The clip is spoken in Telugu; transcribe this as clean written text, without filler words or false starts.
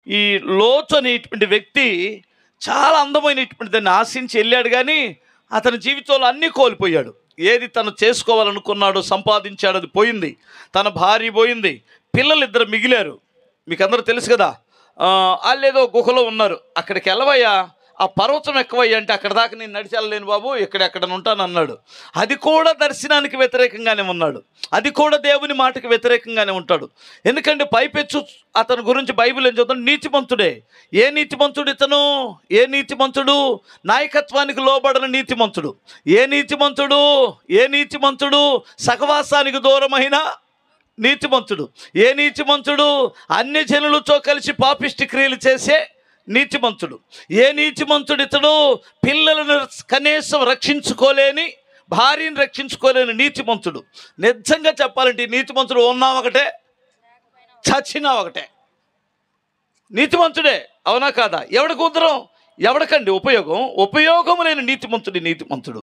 ఈ లోతు అనేటువంటి వ్యక్తి చాలా అందమైనటువంటి దాన్ని ఆశించి వెళ్ళాడు, కానీ అతని జీవితంలో అన్నీ కోల్పోయాడు. ఏది తను చేసుకోవాలనుకున్నాడో సంపాదించాడు, అది పోయింది. తన భార్య పోయింది, పిల్లలు ఇద్దరు మిగిలారు. మీకు అందరూ తెలుసు కదా. వాళ్ళు ఏదో గుహలో ఉన్నారు. అక్కడికి వెళ్ళవయ్యా, ఆ పర్వతం ఎక్కువయ్యా అంటే అక్కడ దాకా నేను నడిచి వెళ్ళలేను బాబు, ఎక్కడ ఉంటాను అన్నాడు. అది కూడా దర్శనానికి వ్యతిరేకంగానే ఉన్నాడు, అది కూడా దేవుని మాటకి వ్యతిరేకంగానే ఉంటాడు. ఎందుకంటే పైపెచ్చు అతని గురించి బైబిల్ ఏం చెబుతాడు? నీతిమంతుడే. ఏ నీతిమంతుడు ఇతను? ఏ నీతిమంతుడు? నాయకత్వానికి లోబడిన నీతిమంతుడు. ఏ నీతిమంతుడు? సహవాసానికి దూరమైన నీతిమంతుడు. ఏ నీతిమంతుడు? అన్య జనులతో కలిసి పాపిష్టి క్రియలు చేసే నీతిమంతుడు. ఏ నీతిమంతుడు ఇతడు? పిల్లలను కనీసం రక్షించుకోలేని, భార్యను రక్షించుకోలేని నీతిమంతుడు. నిజంగా చెప్పాలంటే ఈ నీతిమంతుడు ఉన్నా ఒకటే, చచ్చినా ఒకటే. నీతిమంతుడే, అవునా కాదా? ఎవడికి ఉదరం, ఎవడికండి ఉపయోగం? ఉపయోగం లేని నీతిమంతుడు.